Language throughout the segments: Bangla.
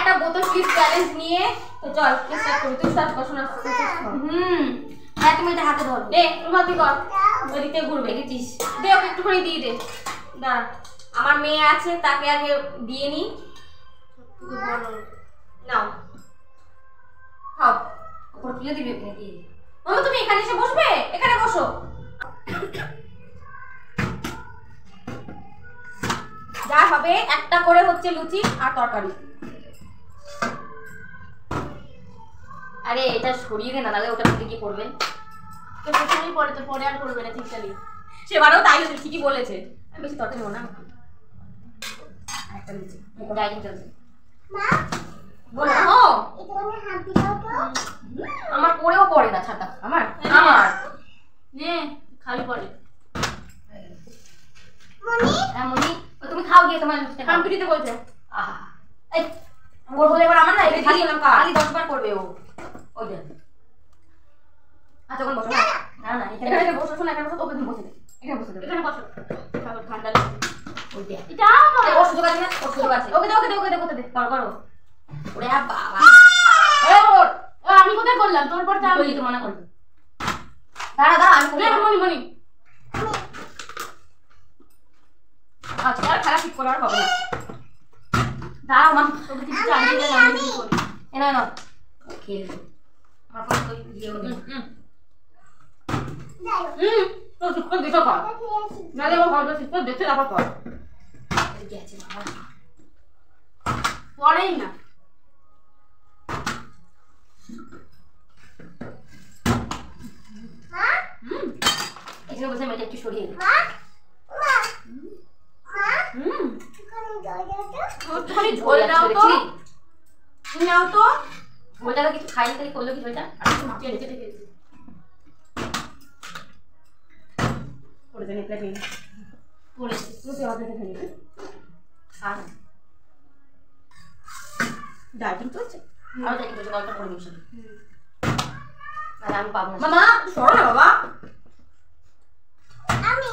একটা বোতল ফিস চ্যালেঞ্জ নিয়ে তো চল স্টার্ট করি। তুই স্টার্ট কর। শোনা হ্যাঁ তুমি এটা হাতে ধর দে। তুমি তুই কর। ওইদিকে ঘুরবে দেখেছিস। দে ওকে একটু করে দিয়ে দে। দাঁড়া আমার মেয়ে আছে তাকে আগে দিয়ে নি। নাও খাও। ওপর তুলে দিবি নাকি? মামা তুমি এখানে এসে বসবে? এখানে বসো। যা হবে একটা করে হচ্ছে লুচি আর তরকারি। আরে এটা সরিয়ে দে না, নাহলে ওটা থেকে কি করবে? তো প্রথমেই পরে তো পরে আর করবে না ঠিকঠাকই। সেবারও তাই হচ্ছে, ঠিকই বলেছে। আমি বেশি তরকারি নেবো না। একটা লুচি ডাইনিং চলছে। মা বলো ও এটা হাত দিও তো। আমার পরেও পড়ে না ছাতা আমার নে খাবি পরে। মনি হ্যাঁ মনি তুমি খাও গিয়ে তোমার লুচিটা খাও। দিতে বলছে। আহা এই ওর বলে এবার আমার না এটা খালি 10 বার করবে ও। ওই দেখ আচ্ছা কোন বসো না না এখানে বসো। শোনা এখানে বসো। ওকে তুমি বসে দে। এখানে বসে দে। এখানে বসো। খাবার ঠান্ডা লাগে। ওই দেখ এটা আমার ওর সুযোগ আছে না? ওর সুযোগ আছে। ওকে দে করতে দে। করো ওরে বাবা এ ওর আমি কোথায় করলাম? তোর পর আমি তো মনে করব। দাঁড়া আমি মনি আচ্ছা আর খারাপ ঠিক করার হবে না। দাঁড়া মা তোকে কিছু জানিয়ে দিলাম আমি কি করি। এনা ওকে আমার ফোন তো দিও নি। তো কোন দিশা কর না দেবো ভালো সিস্টেম দেখতে আবার কর। এদিকে আছে বাবা পড়েই না। মা এখানে বসে মেয়েটা একটু সরিয়ে দে। মা ওখানে ঝোল দাও তো। নাও তো ঝোলটা কিছু খাইনি তাই করলো কি ঝোলটা? আর একটু মাখিয়ে রেখে দিয়েছি। করে দেন প্লেট নিয়ে করে তুই হাতে রেখে দিবি। আর ডাইটিং করছে আর ডাইটিং করছে গল্প করে নিস। আর আমি পাবো না। মামা সরো না বাবা। আমি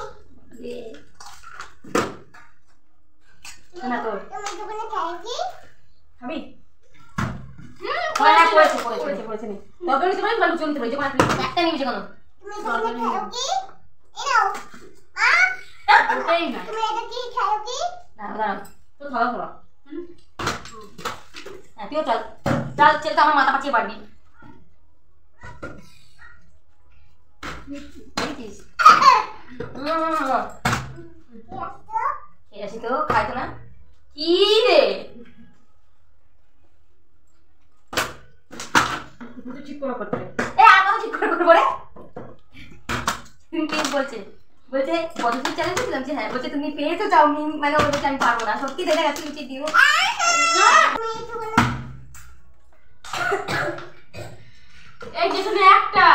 না তোর তুমি দোকানে খাই কি খাবি? ওরা করেছে নি তবে নিতে পারি ভালো চলতে পারি। যে কোনো একটা নিবি যে কোনো তুমি দোকানে খাও কি? এনাও ওটাই না তুমি এটা কি খাও কি? না তো খাওয়া হ্যাঁ তুইও চল তো আমার মাথা পাচিয়ে পারবি। দেখিস ঠিক আছে তো খাই তো না কি রে ঠিক করে করতে আর ঠিক করে করবো রে। বলছে পজিটিভ চ্যালেঞ্জ দিলাম যে হ্যাঁ বলছে তুমি পেয়েছো চাউমিন মানে ও বলছে আমি পারবো না। সত্যি দেখে গেছি লুচি দিও এই যে শুনে একটা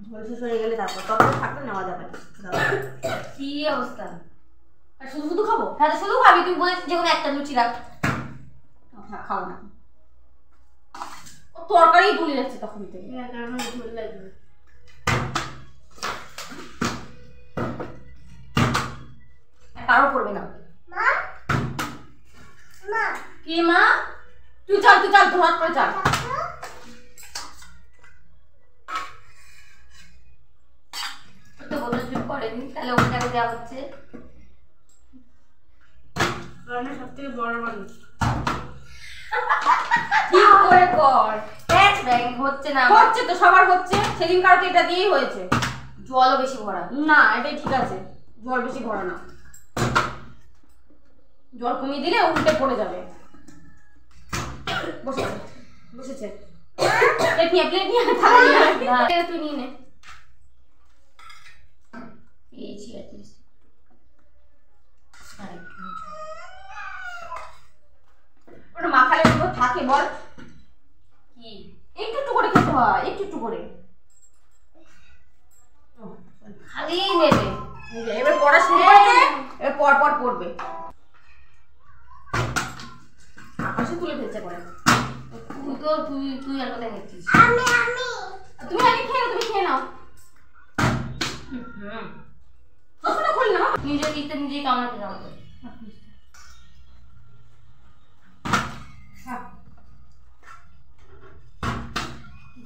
ঝোল শেষ হয়ে গেলে তারপর তখন থাকলে নেওয়া যাবে কি অবস্থা। আর শুধু খাবো? হ্যাঁ তো শুধু খাবি। তুমি বলেছিস যে কোনো একটা লুচি রাখ। খাও না ও তরকারি তুলে যাচ্ছে তখন থেকে। হ্যাঁ কারণ ঝোল লাগবে। কারো করবে না। মা কি মা তুই চল ধোয়াত করে চল। তো বলে চুপ করেনি তাহলে ওটাকে দেওয়া হচ্ছে। রান্না সবথেকে বড় মানুষ ঠিক করে কর। হচ্ছে না হচ্ছে তো সবার হচ্ছে। সেদিন কারো এটা দিয়েই হয়েছে। জলও বেশি ভরা না এটাই ঠিক আছে। জল বেশি ভরা না। জল কমিয়ে দিলে উল্টে পড়ে যাবে। বসেছে প্লেট নিয়ে তুই নিয়ে নে। ওটা মাখালে থাকে বল কি একটু করে খেতে হয় একটু করে খালি নেবে। এবার পড়া শুরু করবে এবার পর পড়বে। আকাশে তুলে ফেলছে করে তুই আর কোথায় নিচ্ছিস? তুমি আগে খেয়ে নাও। খুলি না নিজে দিতে নিজেই কামড়াতে যাও।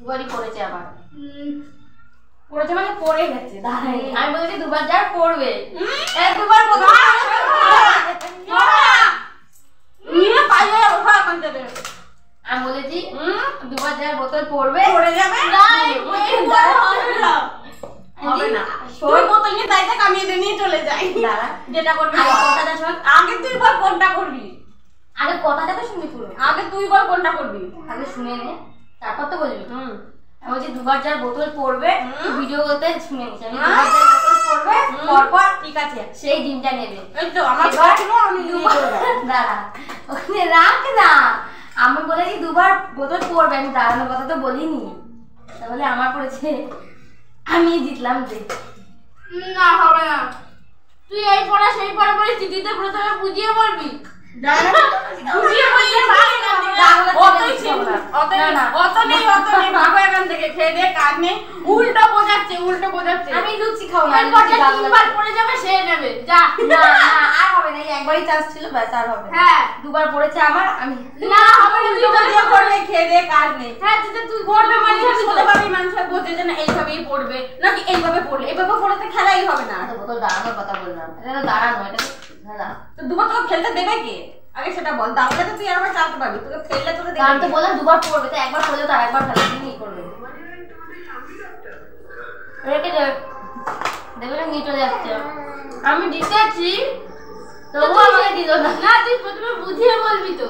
দুবারই পড়েছে আবার। পড়েছে মানে পড়ে গেছে। দাঁড়াই আমি বলেছি দুবার যার পড়বে, দুবার আমি বলেছি দুবার যার বোতল পড়বে পড়ে যাবে, হবে না তোর বোতল নিয়ে তাইতে কামিয়ে দিয়ে নিয়ে চলে যাই। দাঁড়া যেটা করবি কথাটা শোন, আগে তুই বল কোনটা করবি, আগে কথাটা তো শুনবি পুরো, আগে তুই বল কোনটা করবি, আগে শুনে নে তারপর তো বলবি। আমি বলছি দুবার যার বোতল পড়বে, ভিডিওতে শুনে নিস, আমি দুবার যার বোতল পড়বে পরপর ঠিক আছে সেই দিনটা নেবে। এই তো আমার আমি দাঁড়া ওখানে রাখ না, আমি বলেছি দুবার বোতল পড়বে, আমি দাঁড়ানোর কথা তো বলিনি, তাহলে আমার পড়েছে আমি জিতলাম। যে না হবে না, তুই এই পড়া সেই পড়া বলে চিঠিতে প্রথমে বুঝিয়ে বলবি, বুঝিয়ে বললে উল্টো বোঝাচ্ছে, উল্টো বোঝাচ্ছে। আমি লুচি খাবো না, তিনবার পড়ে যাবে সে নেবে যা। না আর হবে না, একবারই চান্স ছিল, ব্যাস আর হবে। হ্যাঁ দুবার পড়েছে আমার, আমি না হবে না, তুই তো পড়বে খেয়ে দে কাজ নেই। হ্যাঁ তুই পড়বে মানে শুনতে পারবি, মানুষ বোঝে যে না এইভাবেই পড়বে নাকি এইভাবে পড়লে, এইভাবে পড়লে তো খেলাই হবে না। তো বোতল দাঁড়ানোর কথা বললাম, এটা তো দাঁড়ানো, এটা না তো দুবার তোকে খেলতে দেবে কে আগে সেটা বল, তাহলে তো তুই আবার চালতে পারবি, তোকে ফেললে তোকে দেবে। আমি তো বললাম দুবার পড়বে, তো একবার পড়লে তো আরেকবার খেলা তুমি করবে, রেখে দে দেবে না, নিয়ে চলে যাচ্ছে। আমি দিতেছি তবুও আমাকে দিল না। না তুই প্রথমে বুঝিয়ে বলবি তো।